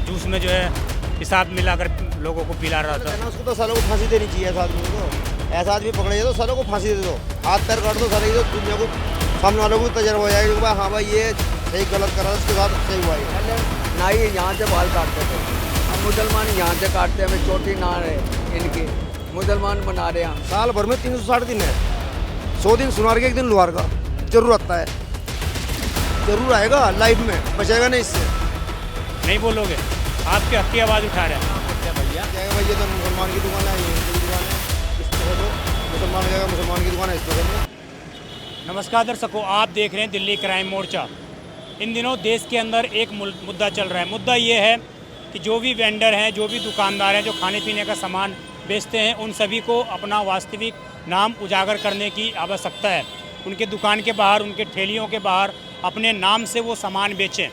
Juice में जो है हिसाब मिलाकर लोगों को पिला रहा था। उसको तो सालों को फांसी देनी चाहिए ऐसा आदमी को। ऐसा आदमी पकड़े तो सालों को फांसी दे दो, हाथ पैर काट दो सारे, तो दुनिया को सामने वालों को तजर्बा हो जाएगा कि भाई हाँ भाई ये सही गलत करा, उसके साथ सही हुआ है। पहले नाई यहाँ से बाल काटते थे, हम मुसलमान यहाँ से काटते हैं, हमें चोटी ना रहे इनकी, मुसलमान बना रहे हैं। साल भर में 360 दिन है, 100 दिन सुनार के, 1 दिन लुहार का जरूर आता है, जरूर आएगा लाइफ में, बचेगा नहीं इससे। नहीं बोलोगे? आपके हक की आवाज़ उठा रहे हैं। भैया क्या है भाई, ये तो मुसलमान की दुकान है, ये हिंदू की दुकान है, इस पर तो मुसलमान जाएगा, मुसलमान की दुकान है, इस पर। नमस्कार दर्शकों, आप देख रहे हैं दिल्ली क्राइम मोर्चा। इन दिनों देश के अंदर एक मुद्दा चल रहा है। मुद्दा ये है कि जो भी वेंडर हैं, जो भी दुकानदार हैं, जो खाने पीने का सामान बेचते हैं, उन सभी को अपना वास्तविक नाम उजागर करने की आवश्यकता है। उनके दुकान के बाहर, उनके ठेलियों के बाहर अपने नाम से वो सामान बेचें।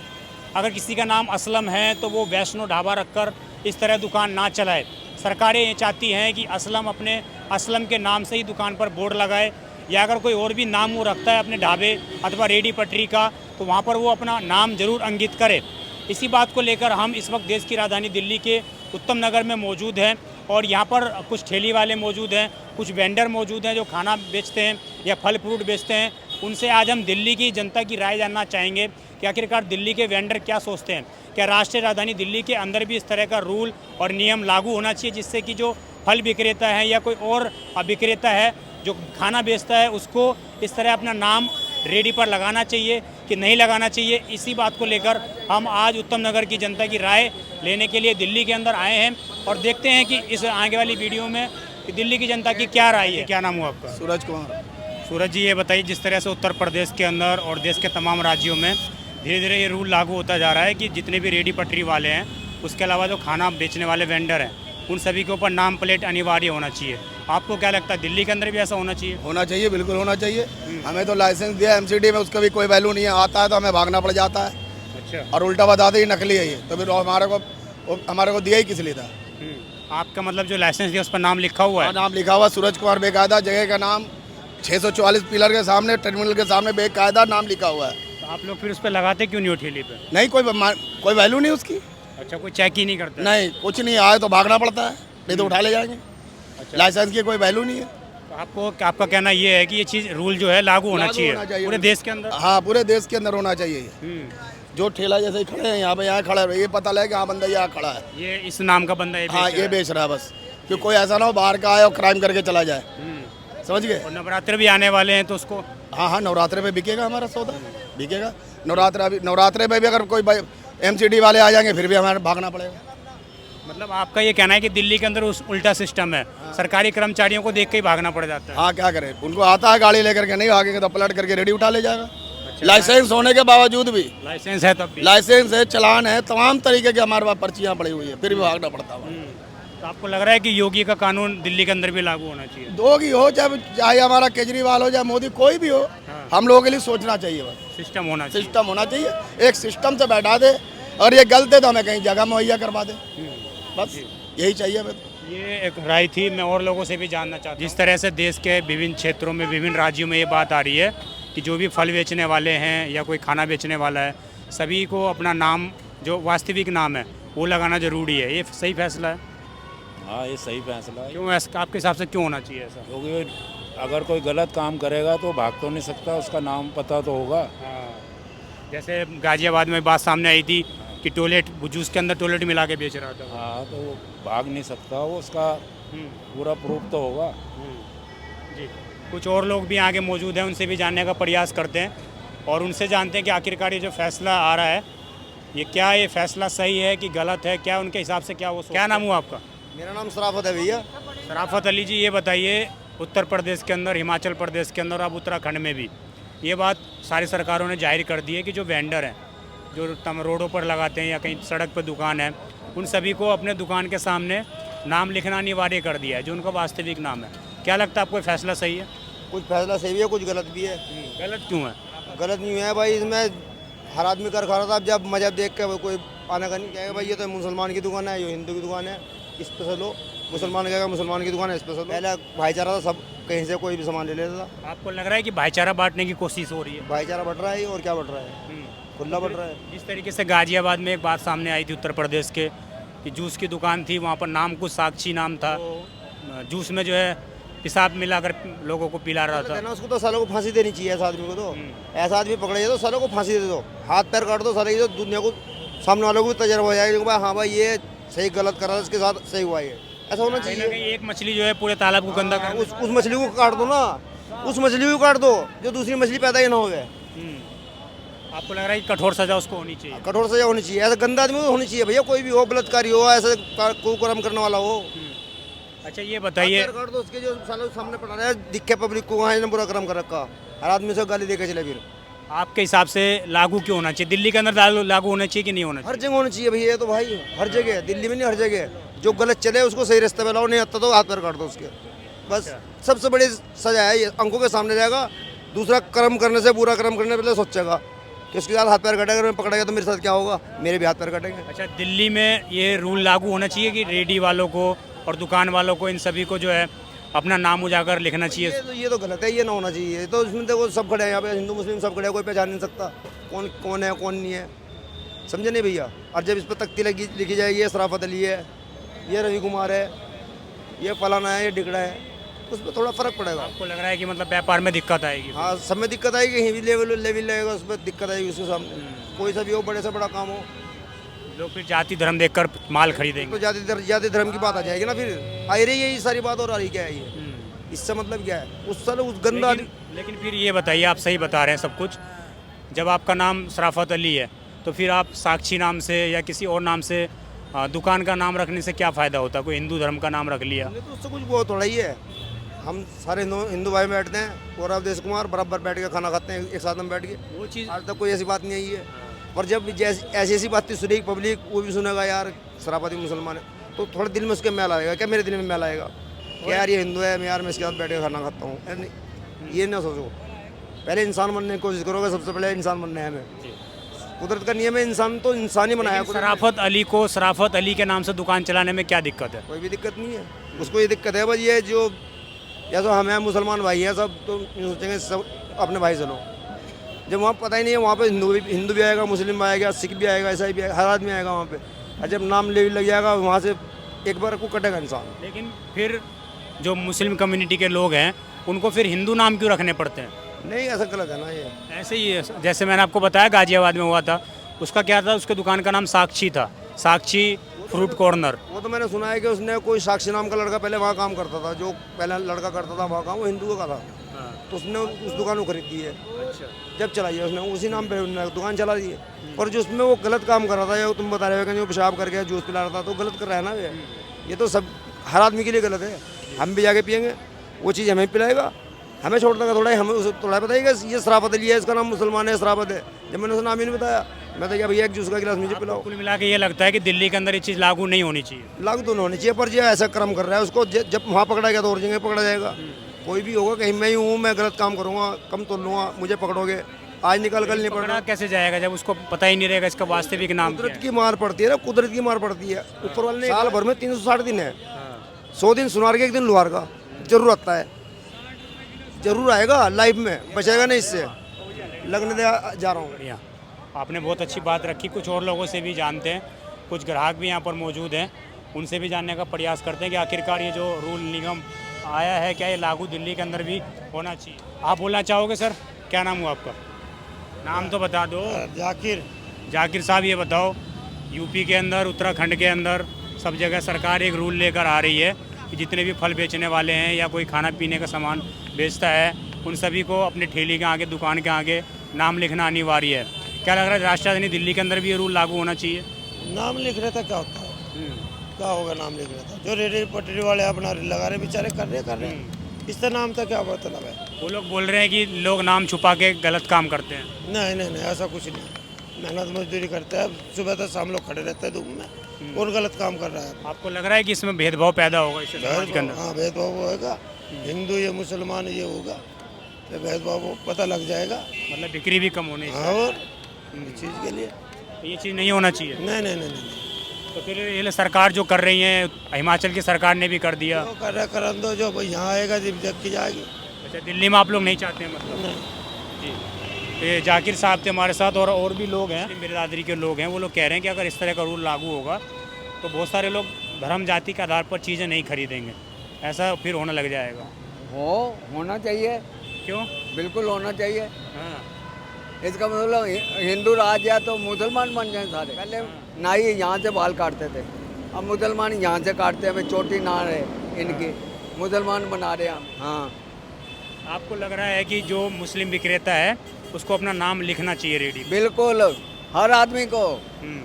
अगर किसी का नाम असलम है तो वो वैष्णो ढाबा रखकर इस तरह दुकान ना चलाए। सरकारें ये चाहती हैं कि असलम अपने असलम के नाम से ही दुकान पर बोर्ड लगाए, या अगर कोई और भी नाम वो रखता है अपने ढाबे अथवा रेडी पटरी का, तो वहाँ पर वो अपना नाम ज़रूर अंकित करे। इसी बात को लेकर हम इस वक्त देश की राजधानी दिल्ली के उत्तम नगर में मौजूद हैं, और यहाँ पर कुछ ठेली वाले मौजूद हैं, कुछ वेंडर मौजूद हैं जो खाना बेचते हैं या फल फ्रूट बेचते हैं। उनसे आज हम दिल्ली की जनता की राय जानना चाहेंगे कि आखिरकार दिल्ली के वेंडर क्या सोचते हैं। क्या राष्ट्रीय राजधानी दिल्ली के अंदर भी इस तरह का रूल और नियम लागू होना चाहिए, जिससे कि जो फल विक्रेता है या कोई और विक्रेता है जो खाना बेचता है, उसको इस तरह अपना नाम रेडी पर लगाना चाहिए कि नहीं लगाना चाहिए। इसी बात को लेकर हम आज उत्तम नगर की जनता की राय लेने के लिए दिल्ली के अंदर आए हैं, और देखते हैं कि इस आगे वाली वीडियो में कि दिल्ली की जनता की क्या राय है। क्या नाम हुआ आपका? सूरज कुमार। सूरज जी, ये बताइए, जिस तरह से उत्तर प्रदेश के अंदर और देश के तमाम राज्यों में धीरे धीरे ये रूल लागू होता जा रहा है कि जितने भी रेडी पटरी वाले हैं, उसके अलावा जो खाना बेचने वाले वेंडर हैं, उन सभी के ऊपर नाम प्लेट अनिवार्य होना चाहिए। आपको क्या लगता है, दिल्ली के अंदर भी ऐसा होना चाहिए? होना चाहिए, बिल्कुल होना चाहिए। हमें तो लाइसेंस दिया एमसीडी में, उसका भी कोई वैल्यू नहीं है। आता है तो हमें भागना पड़ जाता है। अच्छा। और उल्टा बताते ही नकली है ये, तो फिर हमारे को दिया ही किस लिए था? आपका मतलब जो लाइसेंस दिया उस पर नाम लिखा हुआ है? नाम लिखा हुआ सूरज कुमार, बेकायदा जगह का नाम, 644 पिलर के सामने, टर्मिनल के सामने बेकायदा नाम लिखा हुआ है। तो आप लोग फिर उस पर लगाते क्यों नहीं हो ठेली पे? नहीं, कोई वैल्यू नहीं उसकी। अच्छा, कोई चेक ही नहीं करता? नहीं, कुछ नहीं आए तो भागना पड़ता है, नहीं तो उठा ले जाएंगे। अच्छा। लाइसेंस की कोई वैल्यू नहीं है। तो आपका कहना ये है कि ये चीज़ रूल जो है लागू होना चाहिए पूरे देश के अंदर? हाँ, पूरे देश के अंदर होना चाहिए ये। जो ठेला जैसे ही खड़े हैं यहाँ पे, यहाँ खड़ा है, ये पता लगे कि हाँ बंदा यहाँ खड़ा है, ये इस नाम का बंदा हाँ ये बेच रहा है, बस कि कोई ऐसा ना हो बाहर का आए और क्राइम करके चला जाए। समझ गए? और नवरात्र भी आने वाले हैं तो उसको, हाँ, नवरात्रे पे बिकेगा हमारा सौदा, बिकेगा। नवरात्रे पे भी अगर कोई एमसीडी वाले आ जाएंगे फिर भी हमारे भागना पड़ेगा। मतलब आपका ये कहना है कि दिल्ली के अंदर उस उल्टा सिस्टम है, सरकारी कर्मचारियों को देख के ही भागना पड़ जाता है? हाँ, क्या करें, उनको आता है गाड़ी लेकर के, नहीं भागेंगे तो पलट करके रेडी उठा ले जाएगा। लाइसेंस होने के बावजूद भी, लाइसेंस है तब भी? लाइसेंस है, चलान है, तमाम तरीके के हमारे पास पर्चियाँ पड़ी हुई है, फिर भी भागना पड़ता है। तो आपको लग रहा है कि योगी का कानून दिल्ली के अंदर भी लागू होना चाहिए? दोगी हो, चाहे हमारा केजरीवाल हो, चाहे मोदी, कोई भी हो, हम लोगों के लिए सोचना चाहिए, बस सिस्टम होना चाहिए। सिस्टम होना चाहिए, एक सिस्टम से बैठा दे, और ये गलत है तो हमें कहीं जगह मुहैया करवा दे, बस यही चाहिए हमें। ये एक राय थी, मैं और लोगों से भी जानना चाहता हूँ। जिस तरह से देश के विभिन्न क्षेत्रों में, विभिन्न राज्यों में ये बात आ रही है कि जो भी फल बेचने वाले हैं या कोई खाना बेचने वाला है, सभी को अपना नाम, जो वास्तविक नाम है, वो लगाना ज़रूरी है। ये सही फैसला है? हाँ, ये सही फैसला है। क्यों ऐसा, आपके हिसाब से क्यों होना चाहिए ऐसा? क्योंकि अगर कोई गलत काम करेगा तो भाग तो नहीं सकता, उसका नाम पता तो होगा। हाँ, जैसे गाजियाबाद में बात सामने आई थी कि टॉयलेट, जूस के अंदर टॉयलेट मिला के बेच रहा था। हाँ, तो वो भाग नहीं सकता, वो उसका पूरा प्रूफ तो होगा। जी, कुछ और लोग भी आगे मौजूद हैं, उनसे भी जानने का प्रयास करते हैं और उनसे जानते हैं कि आखिरकार ये जो फैसला आ रहा है, ये फैसला सही है कि गलत है, क्या उनके हिसाब से क्या वो क्या नाम हुआ आपका? मेरा नाम सराफत है भैया। सराफत अली जी, ये बताइए, उत्तर प्रदेश के अंदर, हिमाचल प्रदेश के अंदर, अब उत्तराखंड में भी ये बात सारी सरकारों ने जाहिर कर दी है कि जो वेंडर हैं, जो रोडों पर लगाते हैं या कहीं सड़क पर दुकान है, उन सभी को अपने दुकान के सामने नाम लिखना अनिवार्य कर दिया है, जो उनका वास्तविक नाम है। क्या लगता है आपको फैसला सही है? कुछ फैसला सही भी है, कुछ गलत भी है। गलत क्यों है? गलत नहीं है भाई, इसमें हर आदमी कर खा रहा था। अब जब मजहब देख के कोई आना का नहीं कहेगा भाई ये तो मुसलमान की दुकान है, ये हिंदू की दुकान है, इस पे से लो। मुसलमान कहेगा मुसलमान की दुकान है, इस पे से लो। पहले भाईचारा था, सब कहीं से कोई भी सामान ले लेता था। आपको लग रहा है कि भाईचारा बांटने की कोशिश हो रही है? भाईचारा बढ़ रहा है और क्या बढ़ रहा है, खुला बढ़ रहा है। जिस तरीके से गाजियाबाद में एक बात सामने आई थी उत्तर प्रदेश के कि जूस की दुकान थी, वहाँ पर नाम कुछ साक्षी नाम था, जूस में जो है पेशाब मिलाकर लोगों को पिला रहा था। ना उसको तो सालों को फांसी देनी चाहिए ऐसा आदमी को। तो ऐसा आदमी पकड़ा जाए तो सालों को फांसी दे दो, हाथ पैर काट दो साले, तो दुनिया को सामने वालों को भी तजर्बा हो जाएगा कि भाई हाँ भाई ये सही गलत कर रहा है, इसके साथ सही हुआ है, ऐसा होना कहीं ना चाहिए। कहीं एक मछली जो है पूरे तालाब को गंदा कर उस मछली को काट दो ना, उस मछली को काट दो जो दूसरी मछली पैदा ही ना हो गए। आपको लग रहा है कि कठोर सजा उसको होनी चाहिए? कठोर सजा होनी चाहिए, ऐसा गंदा आदमी को होनी चाहिए भैया, कोई भी हो, बलात्कारी हो, ऐसे कुकर्म करने वाला हो। अच्छा ये बताइए, हाथ पैर काट दो उसके जो सालों सामने पड़ा रहा है, दिखे पब्लिक को वहाँ बुरा कर्म कर रखा, हर आदमी से गाली देके चले। फिर आपके हिसाब से लागू क्यों होना चाहिए? दिल्ली के अंदर लागू होना चाहिए कि नहीं होना हर जगह होनी चाहिए भैया, ये तो भाई हर जगह, दिल्ली में नहीं हर जगह। जो गलत चले उसको सही रास्ते पे लाओ, नहीं आता तो हाथ पैर काट दो उसके, बस। सबसे बड़ी सजा है ये, आंखों के सामने जाएगा, दूसरा कर्म करने से, बुरा कर्म करने पहले सोचेगा कि उसके साथ हाथ पैर कटेगा, अगर मैं पकड़ा गया तो मेरे साथ क्या होगा, मेरे भी हाथ पैर कटेंगे। अच्छा, दिल्ली में ये रूल लागू होना चाहिए कि रेडी वालों को और दुकान वालों को, इन सभी को जो है अपना नाम उजागर लिखना चाहिए? ये तो गलत है, ये ना होना चाहिए। तो इसमें देखो सब खड़े हैं यहाँ पे, हिंदू मुस्लिम सब खड़े हैं, कोई पहचान नहीं सकता कौन कौन है कौन नहीं है, समझे नहीं भैया। और जब इस पर तख्ती लिखी जाएगी, ये शराफत अली है, ये रवि कुमार है, ये फलाना है, ये डिगड़ा है, उस पर थोड़ा फर्क पड़ेगा। आपको लग रहा है कि मतलब व्यापार में दिक्कत आएगी? हाँ, सब में दिक्कत आएगी, कहीं भी लेवल लगेगा उस पर दिक्कत आएगी उसके सामने, कोई सा भी हो, बड़े से बड़ा काम हो। लोग फिर जाति धर्म देखकर माल खरीदेंगे। तो जाति धर्म की बात आ जाएगी ना, फिर आ रही है ये सारी बात, और आ रही क्या है ये, इससे मतलब क्या है? उस साल उस गंदा लेकिन फिर ये बताइए, आप सही बता रहे हैं सब कुछ, जब आपका नाम शराफत अली है तो फिर आप साक्षी नाम से या किसी और नाम से दुकान का नाम रखने से क्या फ़ायदा होता? कोई हिंदू धर्म का नाम रख लिया तो उससे कुछ बहुत थोड़ा ही है। हम सारे हिंदू भाई बैठते हैं, और अवधेश कुमार बराबर बैठ के खाना खाते हैं एक साथ में बैठ के, वो चीज़। आज तक कोई ऐसी बात नहीं आई है। पर जब ऐसी ऐसी बातें सुनेगी पब्लिक, वो भी सुनेगा यार शराफती मुसलमान है, तो थोड़े दिल में उसके मैल आएगा। क्या मेरे दिल में मैल आएगा कि यार ये हिंदू है, मैं यार मैं इसके साथ बैठ के खाना खाता हूँ? ये ना सोचो, पहले इंसान बनने की कोशिश करोगे, सबसे पहले इंसान बनना है हमें। कुदरत का नियम है, इंसान तो इंसान ही बनाया। शराफत अली को शराफत अली के नाम से दुकान चलाने में क्या दिक्कत है? कोई भी दिक्कत नहीं है उसको, ये दिक्कत है बस ये जो, या तो हमें मुसलमान भाई हैं सब, तो सोचेंगे सब अपने भाई से लो। जब वहाँ पता ही नहीं है, वहाँ पे हिंदू भी आएगा, मुस्लिम भी आएगा, सिख भी आएगा, ईसाई भी आएगा, हर आदमी आएगा वहाँ पे, और जब नाम ले लग जाएगा वहाँ से एक बार को कटेगा इंसान। लेकिन फिर जो मुस्लिम कम्युनिटी के लोग हैं उनको फिर हिंदू नाम क्यों रखने पड़ते हैं? नहीं, ऐसा गलत है ना ये। ऐसे ही है, जैसे मैंने आपको बताया गाजियाबाद में हुआ था, उसका क्या था, उसके दुकान का नाम साक्षी था, साक्षी फ्रूट कॉर्नर। वो तो मैंने सुना है कि उसने कोई साक्षी नाम का लड़का पहले वहाँ काम करता था, जो पहला लड़का करता था वहाँ काम, वो हिंदुओं का था, तो उसने उस दुकान को खरीद दी है। जब चलाई है उसने, उसी नाम पे दुकान चला दी है। और जो उसमें वो गलत काम कर रहा था, या तुम बता रहे हो कि जो पेशाब करके जूस पिला रहा था, तो गलत कर रहा है ना ये तो सब हर आदमी के लिए गलत है। हम भी जाके पियेंगे, वो चीज़ हमें पिलाएगा, हमें छोड़ देगा थोड़ा ही, हमें उसे थोड़ा बताइएगा ये शराफत अली है, इसका नाम मुसलमान है, शराफत है। जब मैंने उसे नाम ही नहीं बताया, मैं तो क्या भैया एक जूस का गिलास मुझे पिलाओ। कुल मिला के ये लगता है कि दिल्ली के अंदर ये चीज़ लागू नहीं होनी चाहिए? लागू तो होनी चाहिए, पर जो ऐसा कर्म कर रहा है उसको जब वहाँ पकड़ा गया तो और जगह पकड़ा जाएगा। कोई भी होगा, कहीं मैं ही हूँ, मैं गलत काम करूँगा, कम तोल लूँगा, मुझे पकड़ोगे, आज निकल कल नहीं पकड़ा। कैसे जाएगा जब उसको पता ही नहीं रहेगा इसका वास्तविक नाम? कुदरत की मार पड़ती है ना, कुदरत की मार पड़ती है। ऊपर वाले ने साल भर में 360 दिन है, 100 दिन सुनार के, 1 दिन लुहार का जरूर आता है, जरूर आएगा लाइफ में, बचेगा नहीं इससे, लगने दे जा रहा हूँ। बढ़िया, आपने बहुत अच्छी बात रखी। कुछ और लोगों से भी जानते हैं, कुछ ग्राहक भी यहाँ पर मौजूद हैं, उनसे भी जानने का प्रयास करते हैं कि आखिरकार ये जो रूल निगम आया है, क्या ये लागू दिल्ली के अंदर भी होना चाहिए? आप बोलना चाहोगे सर? क्या नाम हुआ आपका? नाम तो बता दो। जाकिर साहब, ये बताओ, यूपी के अंदर, उत्तराखंड के अंदर सब जगह सरकार एक रूल लेकर आ रही है कि जितने भी फल बेचने वाले हैं या कोई खाना पीने का सामान बेचता है, उन सभी को अपने ठेली के आगे, दुकान के आगे नाम लिखना अनिवार्य है। क्या लग रहा है राष्ट्रीय राजधानी दिल्ली के अंदर भी ये रूल लागू होना चाहिए? नाम लिख रहे था क्या होता है, क्या होगा नाम लिख रहा था? जो रेडी पटरी वाले अपना लगा रहे बेचारे, कर रहे इसका नाम था, क्या मतलब है? वो लोग बोल रहे हैं कि लोग नाम छुपा के गलत काम करते हैं। नहीं, ऐसा कुछ नहीं। मेहनत मजदूरी करते हैं, सुबह तक शाम लोग खड़े रहते हैं धूप में, और गलत काम कर रहा है। आपको लग रहा है कि इसमें भेदभाव पैदा होगा इससे समाज के अंदर? हाँ, भेदभाव होगा, हिंदू ये मुसलमान ये होगा, तो भेदभाव पता लग जाएगा, मतलब बिक्री भी कम होने से। और इस चीज़ के लिए ये चीज़ नहीं होना चाहिए। नहीं। तो फिर ये सरकार जो कर रही है, हिमाचल की सरकार ने भी कर दिया, जो कर रहा कर दो, जो यहाँ आएगा जब देख की जाएगी। अच्छा, दिल्ली में आप लोग नहीं चाहते हैं मतलब? नहीं। जी। ये जाकिर साहब थे हमारे साथ और भी लोग हैं, बिरादरी के लोग हैं। वो लोग कह रहे हैं कि अगर इस तरह का रूल लागू होगा तो बहुत सारे लोग धर्म जाति के आधार पर चीज़ें नहीं खरीदेंगे, ऐसा फिर होने लग जाएगा। होना चाहिए, क्यों? बिल्कुल होना चाहिए। हाँ, इसका मतलब हिंदू राज है तो मुसलमान बन जाए सारे। पहले नाई यहाँ से बाल काटते थे, अब मुसलमान यहाँ से काटते हैं। हमें चोटी ना है इनकी, मुसलमान बना रहे हैं हम। हाँ, आपको लग रहा है कि जो मुस्लिम विक्रेता है उसको अपना नाम लिखना चाहिए रेडी पे? बिल्कुल हर आदमी को। हम्म,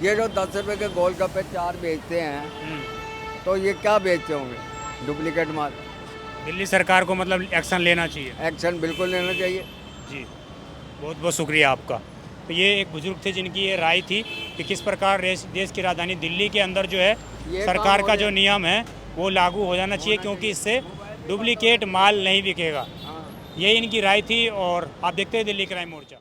ये जो 10 रुपए के गोलगप्पे 4 बेचते हैं, हम्म। तो ये क्या बेचते होंगे? डुप्लीकेट माल। दिल्ली सरकार को मतलब एक्शन लेना चाहिए। एक्शन बिल्कुल लेना चाहिए। जी, बहुत बहुत शुक्रिया आपका। तो ये एक बुजुर्ग थे जिनकी ये राय थी कि किस प्रकार देश की राजधानी दिल्ली के अंदर जो है ये सरकार काम का हो जो नियम है वो लागू हो जाना चाहिए, क्योंकि इससे डुप्लीकेट माल नहीं बिकेगा। हाँ। ये इनकी राय थी और आप देखते हैं दिल्ली क्राइम मोर्चा।